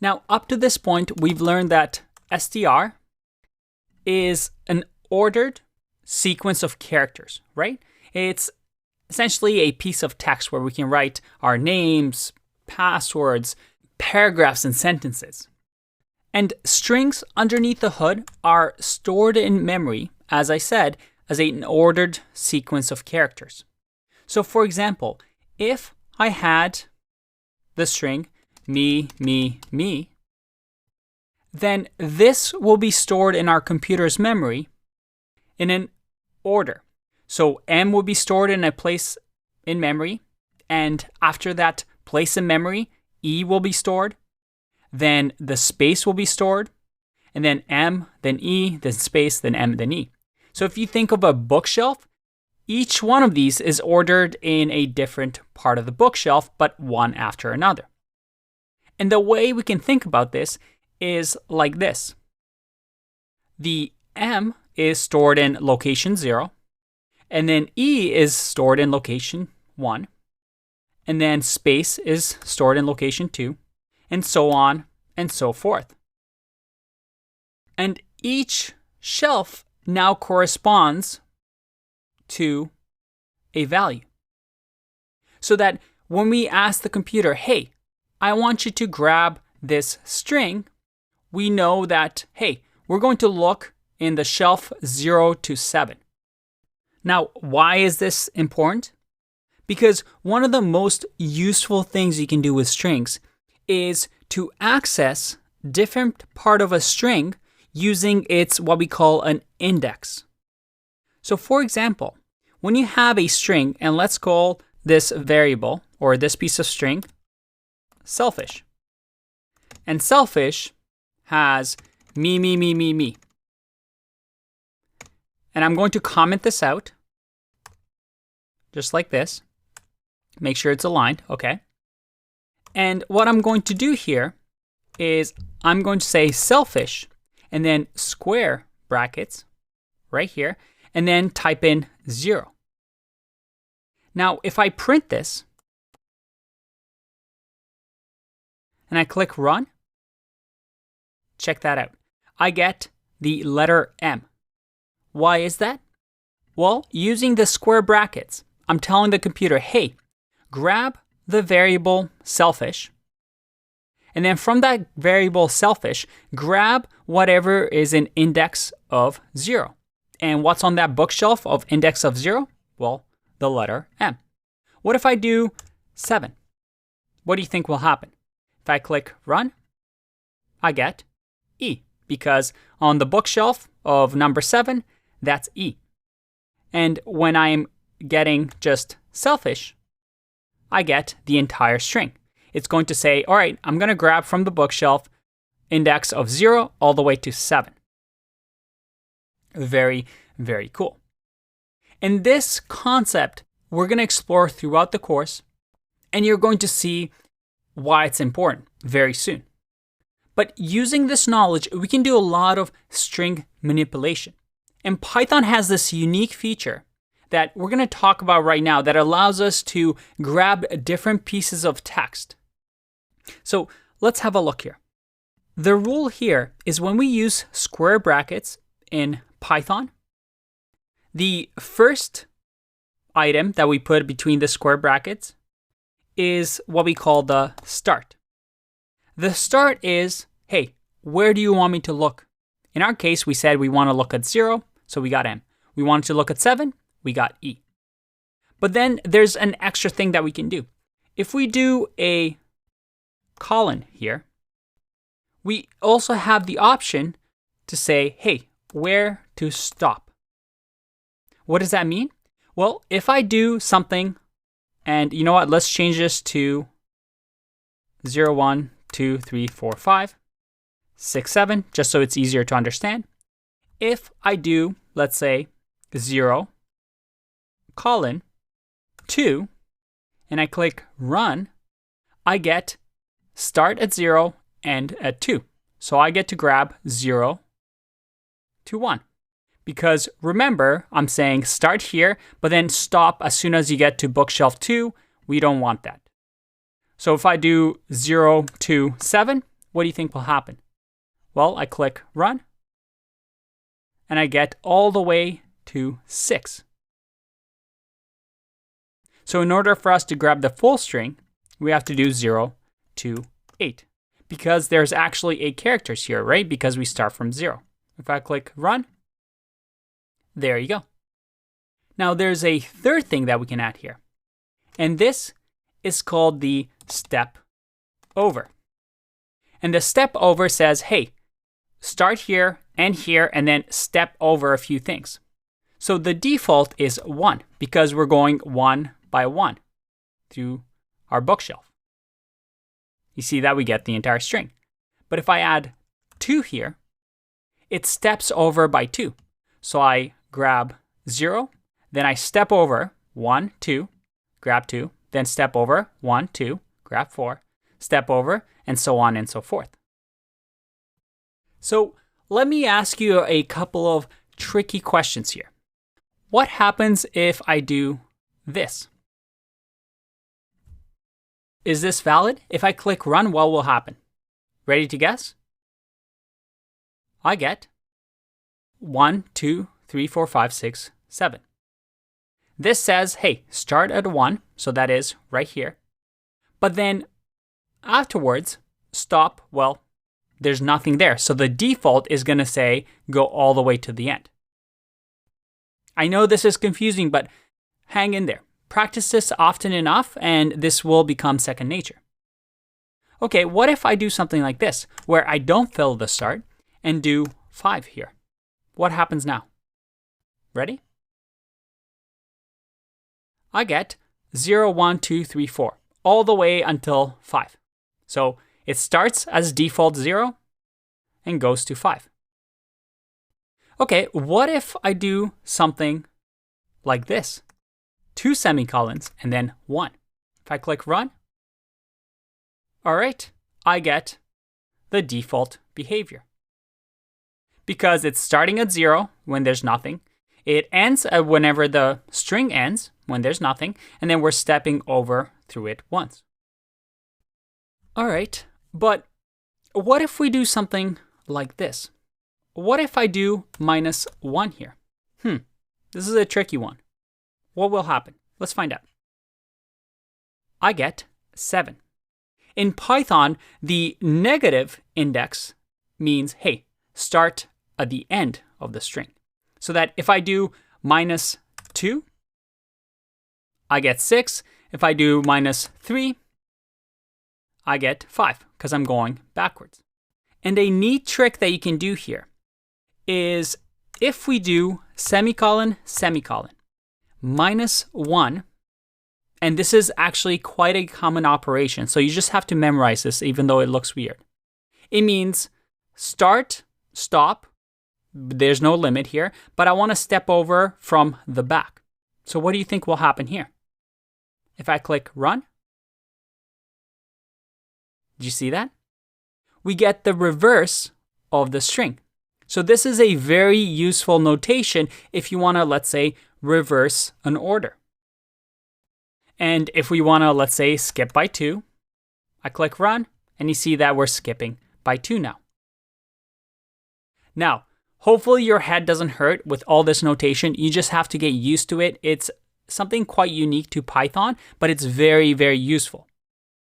Now, up to this point, we've learned that str is an ordered sequence of characters, right? It's essentially a piece of text where we can write our names, passwords, paragraphs, and sentences. And strings underneath the hood are stored in memory, as I said, as an ordered sequence of characters. So for example, if I had the string me, then this will be stored in our computer's memory in an order. So M will be stored in a place in memory, and after that place in memory, E will be stored, then the space will be stored, and then M, then E, then space, then M, then E. So if you think of a bookshelf, each one of these is ordered in a different part of the bookshelf, but one after another. And the way we can think about this is like this. The M is stored in location 0, and then E is stored in location 1, and then space is stored in location 2, and so on and so forth. And each shelf now corresponds to a value. So that when we ask the computer, hey, I want you to grab this string, we know that, hey, we're going to look in the shelf 0 to 7. Now, why is this important? Because one of the most useful things you can do with strings is to access different part of a string using its what we call an index. So for example, when you have a string, and let's call this variable or this piece of string selfish. And selfish has me. And I'm going to comment this out just like this. Make sure it's aligned, okay? And what I'm going to do here is I'm going to say selfish and then square brackets right here and then type in 0. Now, if I print this and I click run, check that out. I get the letter M. Why is that? Well, using the square brackets, I'm telling the computer, hey, grab the variable selfish, and then from that variable selfish, grab whatever is an index of 0. And what's on that bookshelf of index of 0? Well, the letter M. What if I do 7? What do you think will happen? If I click run, I get E, because on the bookshelf of number 7, that's E. And when I'm getting just selfish, I get the entire string. It's going to say, all right, I'm going to grab from the bookshelf index of 0 all the way to 7. Very, very cool. And this concept we're going to explore throughout the course, and you're going to see why it's important very soon. But using this knowledge, we can do a lot of string manipulation. And Python has this unique feature that we're going to talk about right now that allows us to grab different pieces of text. So let's have a look here. The rule here is when we use square brackets in Python, the first item that we put between the square brackets is what we call the start. The start is, hey, where do you want me to look? In our case, we said we want to look at 0, so we got M. We wanted to look at 7, we got E. But then there's an extra thing that we can do. If we do a colon here, we also have the option to say, hey, where to stop. What does that mean? Well, if I do something, and you know what, let's change this to 0, 1, 2, 3, 4, 5, 6, 7, just so it's easier to understand. If I do, let's say, 0, colon, 2, and I click run, I get start at 0, end at 2. So I get to grab 0 to 1. Because remember, I'm saying start here, but then stop as soon as you get to bookshelf 2. We don't want that. So if I do 0 to 7, what do you think will happen? Well, I click run, and I get all the way to 6. So in order for us to grab the full string, we have to do 0 to 8. Because there's actually 8 characters here, right? Because we start from 0. If I click run, there you go. Now there's a third thing that we can add here. And this is called the step over. And the step over says, hey, start here, and then step over a few things. So the default is 1 because we're going 1 by 1 through our bookshelf. You see that we get the entire string. But if I add 2 here, it steps over by 2. So I grab 0, then I step over 1, 2, grab 2, then step over 1, 2, grab 4, step over, and so on and so forth. So let me ask you a couple of tricky questions here. What happens if I do this? Is this valid? If I click run, what will happen? Ready to guess? I get 1, 2, 3, 4, 5, 6, 7. This says, hey, start at 1, so that is right here. But then afterwards, stop, well, there's nothing there. So the default is going to say go all the way to the end. I know this is confusing, but hang in there. Practice this often enough, and this will become second nature. Okay, what if I do something like this, where I don't fill the start and do 5 here? What happens now? Ready? I get 0, 1, 2, 3, 4, all the way until 5. So it starts as default 0 and goes to 5. Okay, what if I do something like this? 2 semicolons and then 1. If I click run, all right, I get the default behavior. Because it's starting at 0 when there's nothing. It ends whenever the string ends, when there's nothing, and then we're stepping over through it once. All right, but what if we do something like this? What if I do -1 here? This is a tricky one. What will happen? Let's find out. I get 7. In Python, the negative index means, hey, start at the end of the string. So that if I do -2, I get 6. If I do -3, I get 5 because I'm going backwards. And a neat trick that you can do here is if we do semicolon, semicolon, -1, and this is actually quite a common operation, so you just have to memorize this even though it looks weird. It means start, stop, there's no limit here, but I want to step over from the back. So what do you think will happen here? If I click run, did you see that? We get the reverse of the string. So this is a very useful notation if you want to, let's say, reverse an order. And if we want to, let's say, skip by 2, I click run, and you see that we're skipping by 2 now. Now, hopefully your head doesn't hurt with all this notation. You just have to get used to it. It's something quite unique to Python, but it's very, very useful.